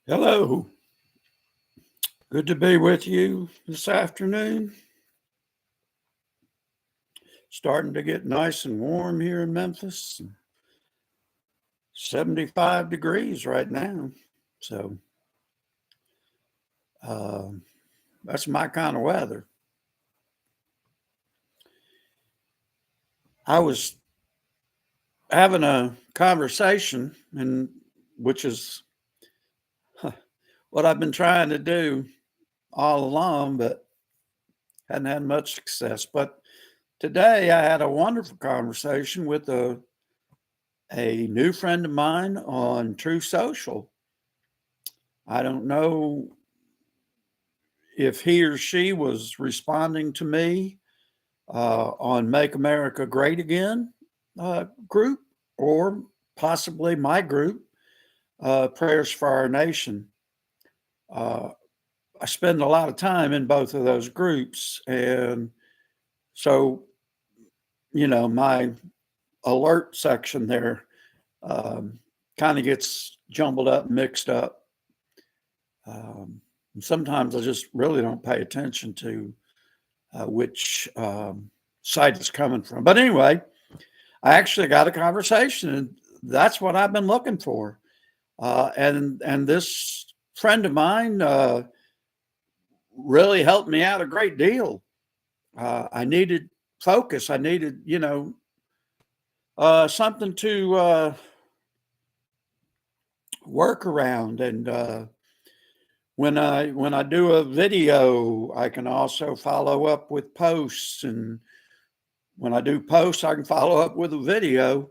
Hello. Good to be with you this afternoon. Starting to get nice and warm here in Memphis. 75 degrees right now. So uh, that's my kind of weather. I was having a conversation, and which is what I've been trying to do all along, but hadn't had much success. But today I had a wonderful conversation with a new friend of mine on True Social. I don't know if he or she was responding to me on Make America Great Again group, or possibly my group, Prayers for Our Nation. Uh, I spend a lot of time in both of those groups. And so, my alert section there kind of gets jumbled up, mixed up. Sometimes I just really don't pay attention to which site it's coming from. But anyway, I actually got a conversation, and that's what I've been looking for. And this friend of mine really helped me out a great deal. I needed focus. I needed, something to work around. And when I do a video, I can also follow up with posts, and when I do posts, I can follow up with a video,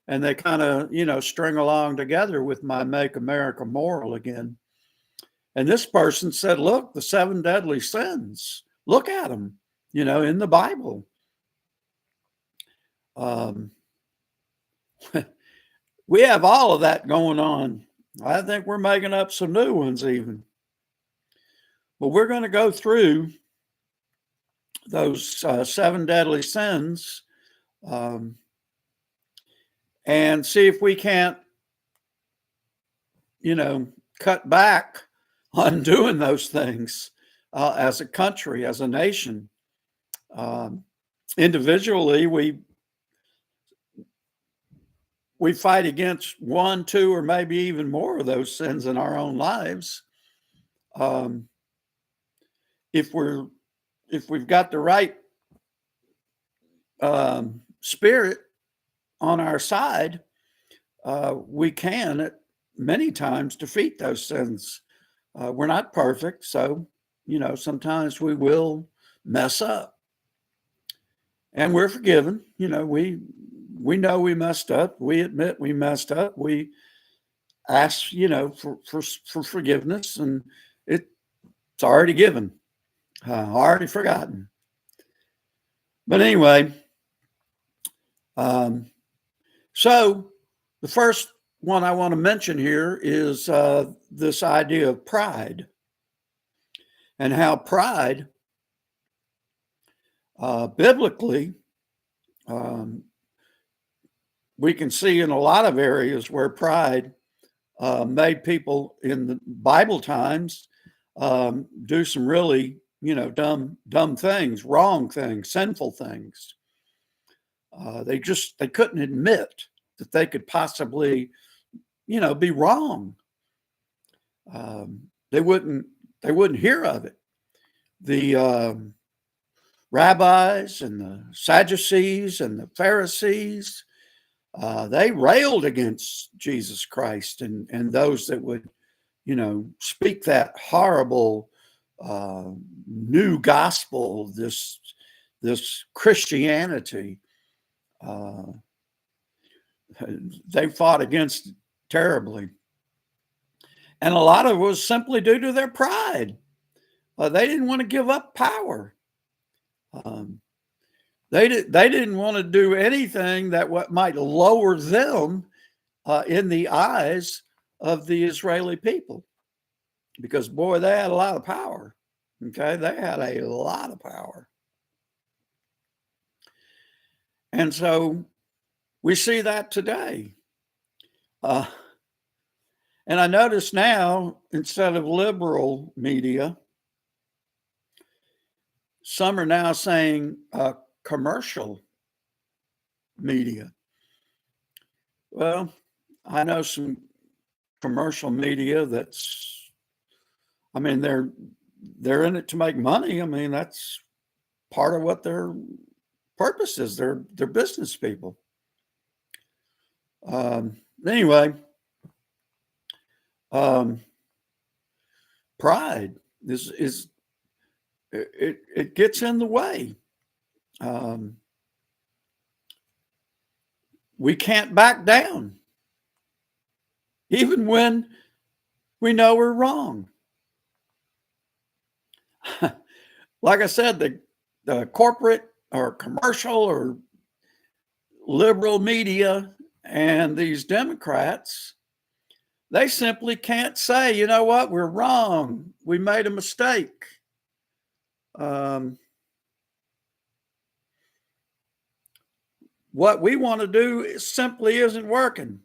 and they kind of string along together with my Make America Moral Again. And this person said, "Look, the seven deadly sins. Look at them, in the Bible." Um, we have all of that going on. I think we're making up some new ones even. But we're going to go through those seven deadly sins um, and see if we can't, cut back on doing those things as a country, as a nation. Um, Individually, we fight against one, two, or maybe even more of those sins in our own lives. Um, if we've got the right spirit on our side, we can at many times defeat those sins. We're not perfect, so sometimes we will mess up, and we're forgiven. We know we messed up. We admit we messed up. We ask, for forgiveness, and it's already given, already forgotten. But anyway, so the first one I want to mention here is this idea of pride, and how pride, biblically, um, we can see in a lot of areas where pride made people in the Bible times do some really, dumb things, wrong things, sinful things. They couldn't admit that they could possibly, be wrong. They wouldn't hear of it. The rabbis and the Sadducees and the Pharisees, they railed against Jesus Christ and those that would, speak that horrible new gospel, this Christianity. Uh, they fought against terribly. And a lot of it was simply due to their pride. They didn't want to give up power. Um, they didn't want to do anything that what might lower them in the eyes of the Israeli people, because boy, they had a lot of power. Okay, they had a lot of power, and so we see that today. Uh, And I notice now, instead of liberal media, some are now saying commercial media. Well, I know some commercial media that's, I mean, they're in it to make money. I mean, that's part of what their purpose is. They're business people. Anyway, pride is it gets in the way. We can't back down, even when we know we're wrong. Like I said, the corporate or commercial or liberal media and these Democrats, they simply can't say, you know what, we're wrong. We made a mistake. What we want to do simply isn't working.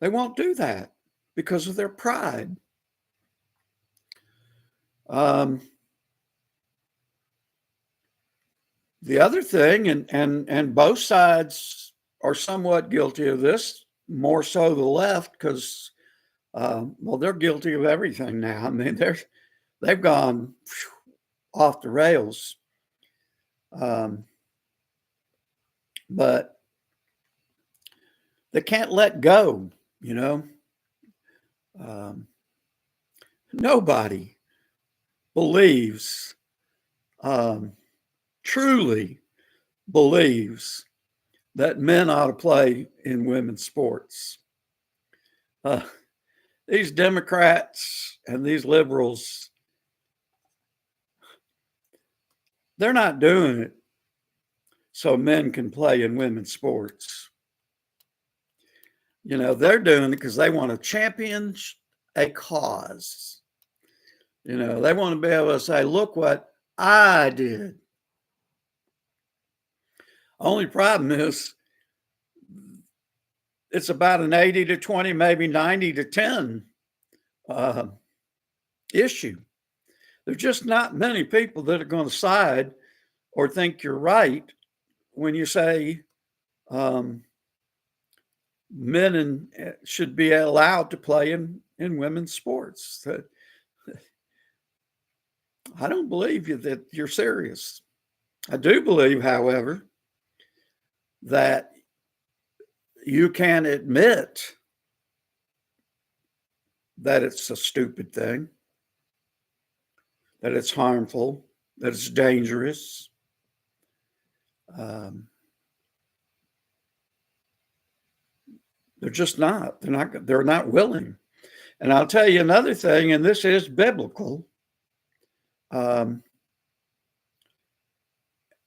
They won't do that because of their pride. The other thing, and both sides are somewhat guilty of this, more so the left, because well, they're guilty of everything now. I mean, they've gone off the rails. But they can't let go, you know. Nobody believes, truly believes that men ought to play in women's sports. These Democrats and these liberals, they're not doing it so men can play in women's sports. You know, they're doing it because they want to champion a cause. You know, they want to be able to say, look what I did. Only problem is it's about an 80 to 20, maybe 90 to 10 issue. There's just not many people that are going to side or think you're right when you say men should be allowed to play in women's sports. I don't believe you that you're serious. I do believe, however, that you can admit that it's a stupid thing, that it's harmful, that it's dangerous. They're just not. They're not willing. And I'll tell you another thing, and this is biblical.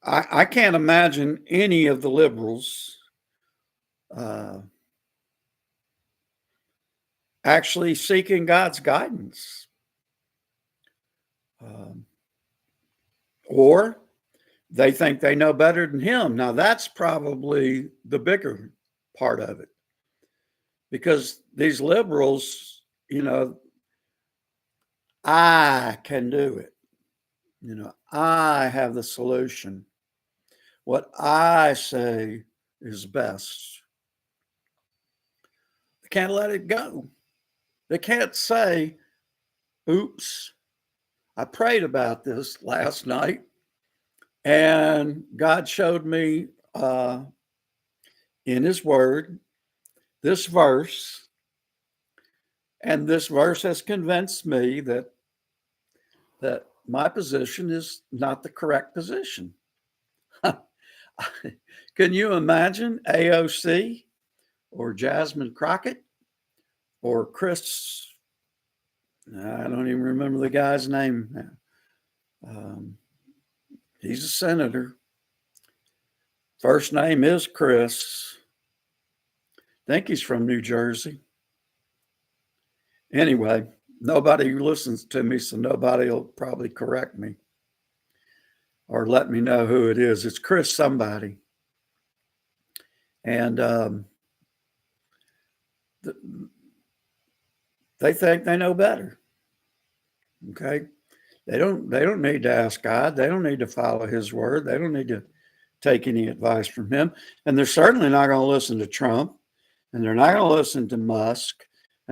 I can't imagine any of the liberals actually seeking God's guidance. Or they think they know better than him. Now, that's probably the bigger part of it. Because these liberals, you know, I can do it. You know, I have the solution. What I say is best. They can't let it go. They can't say, oops, I prayed about this last night and God showed me in his word this verse, and this verse has convinced me that my position is not the correct position. Can you imagine AOC or Jasmine Crockett or Chris? I don't even remember the guy's name now. He's a senator. First name is Chris. I think he's from New Jersey. Anyway, nobody listens to me, so nobody will probably correct me or let me know who it is. It's Chris somebody. And They think they know better. Okay. They don't need to ask God. They don't need to follow his word. They don't need to take any advice from him. And they're certainly not going to listen to Trump, and they're not going to listen to Musk,